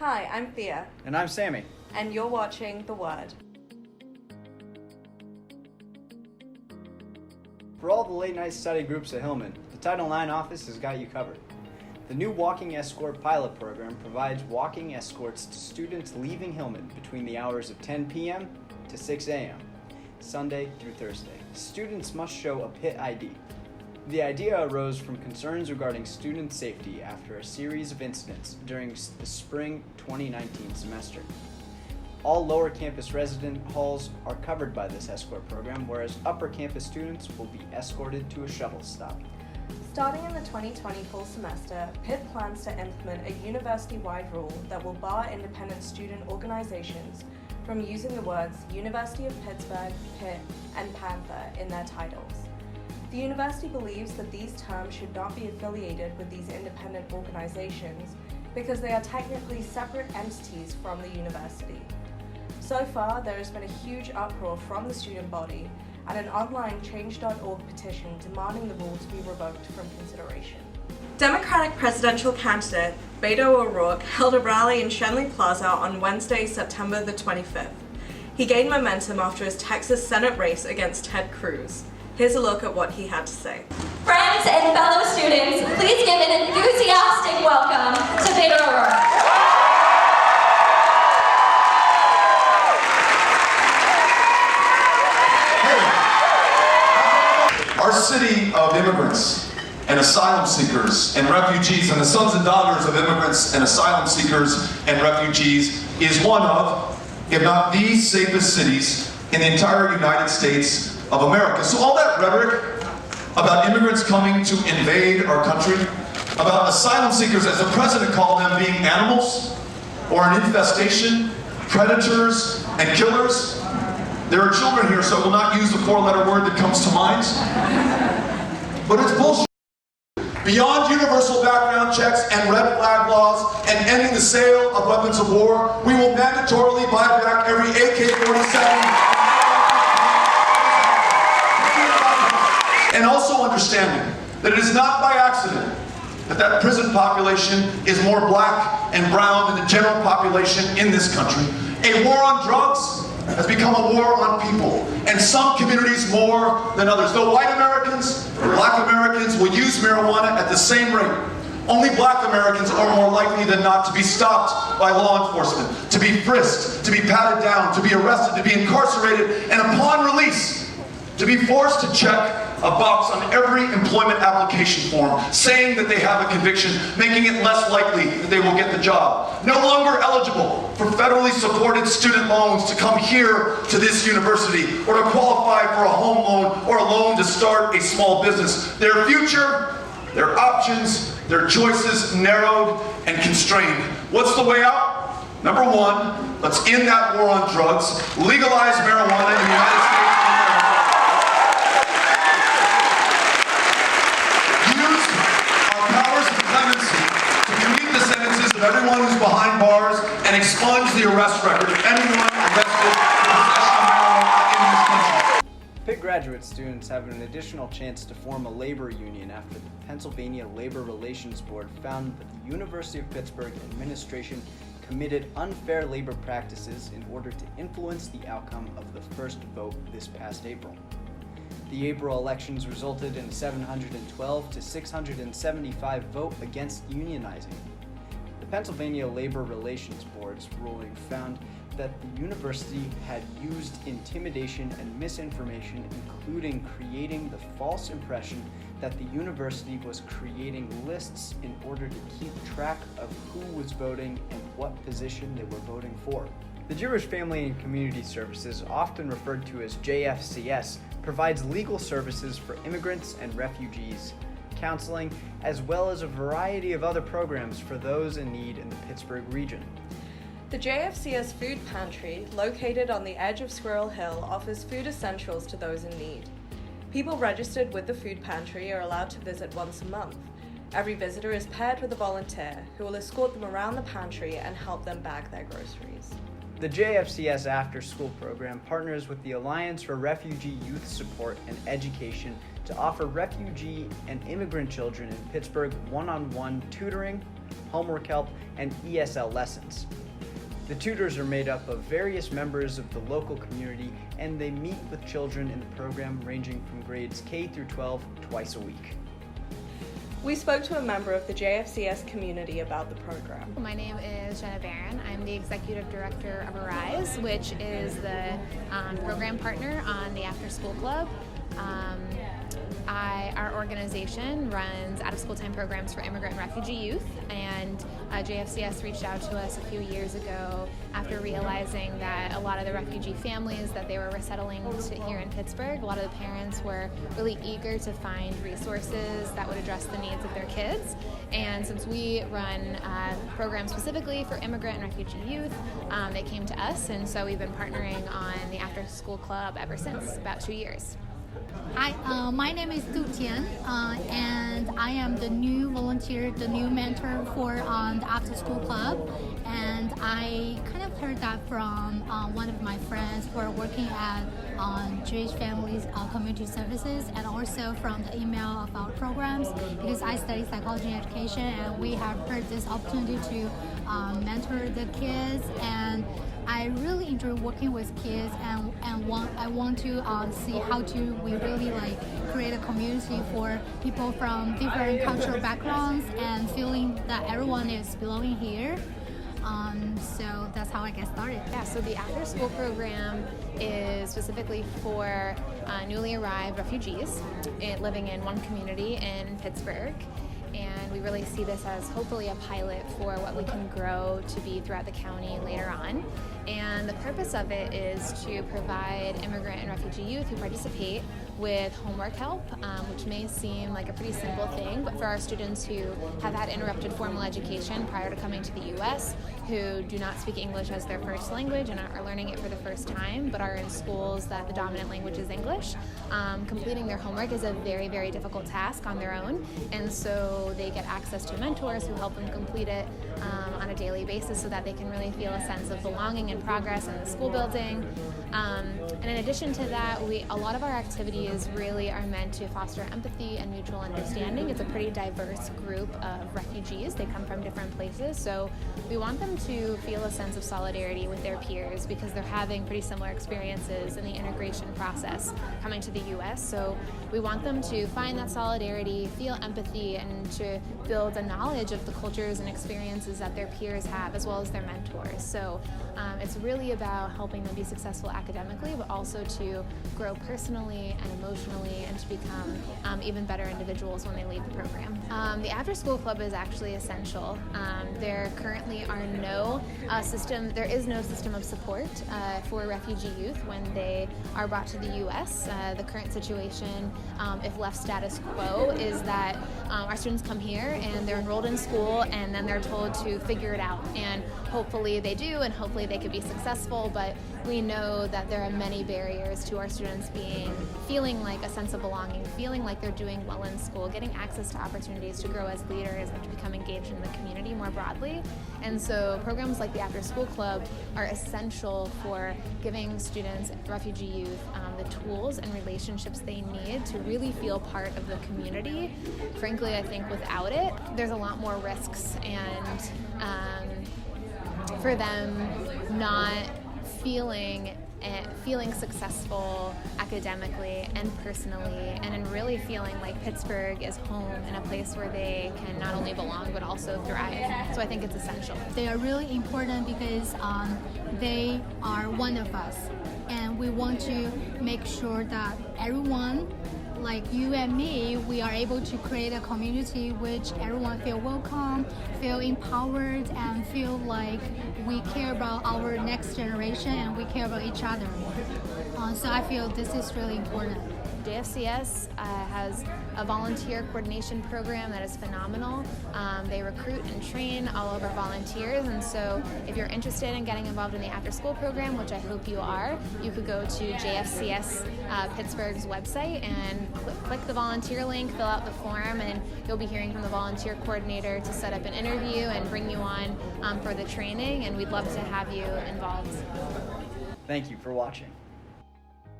Hi, I'm Thea. And I'm Sammy. And you're watching The Word. For all the late night study groups at Hillman, the Title IX office has got you covered. The new Walking Escort pilot program provides walking escorts to students leaving Hillman between the hours of 10 p.m. to 6 a.m., Sunday through Thursday. Students must show a PIT ID. The idea arose from concerns regarding student safety after a series of incidents during the spring 2019 semester. All lower campus resident halls are covered by this escort program, whereas upper campus students will be escorted to a shuttle stop. Starting in the 2020 fall semester, Pitt plans to implement a university-wide rule that will bar independent student organizations from using the words University of Pittsburgh, Pitt, and Panther in their titles. The university believes that these terms should not be affiliated with these independent organizations because they are technically separate entities from the university. So far, there has been a huge uproar from the student body and an online change.org petition demanding the rule to be revoked from consideration. Democratic presidential candidate Beto O'Rourke held a rally in Schenley Plaza on Wednesday, September the 25th. He gained momentum after his Texas Senate race against Ted Cruz. Here's a look at what he had to say. Friends and fellow students, please give an enthusiastic welcome to Beto O'Rourke. Our city of immigrants and asylum seekers and refugees and the sons and daughters of immigrants and asylum seekers and refugees is one of, if not the safest cities in the entire United States of America. So all that rhetoric about immigrants coming to invade our country, about asylum seekers, as the president called them, being animals or an infestation, predators and killers. There are children here, so I will not use the four-letter word that comes to mind. But it's bullshit. Beyond universal background checks and red flag laws and ending the sale of weapons of war, we will mandatorily buy back every AK-47. And also understanding that it is not by accident that prison population is more black and brown than the general population in this country. A war on drugs has become a war on people, and some communities more than others. Though white Americans, black Americans will use marijuana at the same rate, only black Americans are more likely than not to be stopped by law enforcement, to be frisked, to be patted down, to be arrested, to be incarcerated, and upon release, to be forced to check a box on every employment application form saying that they have a conviction, making it less likely that they will get the job. No longer eligible for federally supported student loans to come here to this university or to qualify for a home loan or a loan to start a small business. Their future, their options, their choices narrowed and constrained. What's the way out? Number one, let's end that war on drugs, legalize marijuana in the United States. Everyone who's behind bars and expunge the arrest record of anyone arrested for possession of marijuana in this country. Pitt graduate students have an additional chance to form a labor union after the Pennsylvania Labor Relations Board found that the University of Pittsburgh administration committed unfair labor practices in order to influence the outcome of the first vote this past April. The April elections resulted in a 712 to 675 vote against unionizing. The Pennsylvania Labor Relations Board's ruling found that the university had used intimidation and misinformation, including creating the false impression that the university was creating lists in order to keep track of who was voting and what position they were voting for. The Jewish Family and Community Services, often referred to as JFCS, provides legal services for immigrants and refugees, counseling, as well as a variety of other programs for those in need in the Pittsburgh region. The JFCS Food Pantry, located on the edge of Squirrel Hill, offers food essentials to those in need. People registered with the food pantry are allowed to visit once a month. Every visitor is paired with a volunteer who will escort them around the pantry and help them bag their groceries. The JFCS After School program partners with the Alliance for Refugee Youth Support and Education to offer refugee and immigrant children in Pittsburgh one-on-one tutoring, homework help, and ESL lessons. The tutors are made up of various members of the local community, and they meet with children in the program ranging from grades K through 12 twice a week. We spoke to a member of the JFCS community about the program. My name is Jenna Barron. I'm the Executive Director of Arise, which is the program partner on the After School Club. Our organization runs out-of-school time programs for immigrant and refugee youth, and JFCS reached out to us a few years ago after realizing that a lot of the refugee families that they were resettling here in Pittsburgh, a lot of the parents were really eager to find resources that would address the needs of their kids. And since we run programs specifically for immigrant and refugee youth, they came to us, and so we've been partnering on the After School Club ever since, about 2 years. Hi, my name is Du Tian, and I am the new volunteer, the new mentor for the After School Club. And I kind of heard that from one of my friends who are working at Jewish Families Community Services, and also from the email of our programs, because I study psychology and education, and we have heard this opportunity to mentor the kids. And I really enjoy working with kids, and I want to see how we really create a community for people from different cultural backgrounds and feeling that everyone is belonging here. So that's how I get started. Yeah, so the After School program is specifically for newly arrived refugees living in one community in Pittsburgh. And we really see this as hopefully a pilot for what we can grow to be throughout the county later on. And the purpose of it is to provide immigrant and refugee youth who participate with homework help, which may seem like a pretty simple thing, but for our students who have had interrupted formal education prior to coming to the U.S., who do not speak English as their first language and are learning it for the first time, but are in schools that the dominant language is English, completing their homework is a very, very difficult task on their own, and so they get access to mentors who help them complete it on a daily basis so that they can really feel a sense of belonging and progress in the school building. And in addition to that, a lot of our activities really are meant to foster empathy and mutual understanding. It's a pretty diverse group of refugees. They come from different places, so we want them to feel a sense of solidarity with their peers because they're having pretty similar experiences in the integration process coming to the U.S. So we want them to find that solidarity, feel empathy, and to build a knowledge of the cultures and experiences that their peers have, as well as their mentors. So it's really about helping them be successful academically, but also to grow personally and emotionally and to become even better individuals when they leave the program. The After School Club is actually essential. There currently are there is no system of support for refugee youth when they are brought to the U.S. The current situation, if left status quo, is that our students come here and they're enrolled in school and then they're told to figure it out, and hopefully they do, and hopefully they could be successful, but we know that there are many barriers to our students feeling like a sense of belonging, feeling like they're doing well in school, getting access to opportunities to grow as leaders and to become engaged in the community more broadly. And so programs like the After School Club are essential for giving students, refugee youth, the tools and relationships they need to really feel part of the community. Frankly, I think without it, there's a lot more risks, and for them not feeling successful academically and personally, and in really feeling like Pittsburgh is home and a place where they can not only belong but also thrive. So I think it's essential. They are really important because they are one of us, and we want to make sure that everyone, like you and me, we are able to create a community which everyone feel welcome, feel empowered, and feel like we care about our next generation and we care about each other. So I feel this is really important. JFCS has a volunteer coordination program that is phenomenal. They recruit and train all of our volunteers, and so if you're interested in getting involved in the After School program, which I hope you are, you could go to JFCS Pittsburgh's website and click the volunteer link, fill out the form, and you'll be hearing from the volunteer coordinator to set up an interview and bring you on for the training, and we'd love to have you involved. Thank you for watching.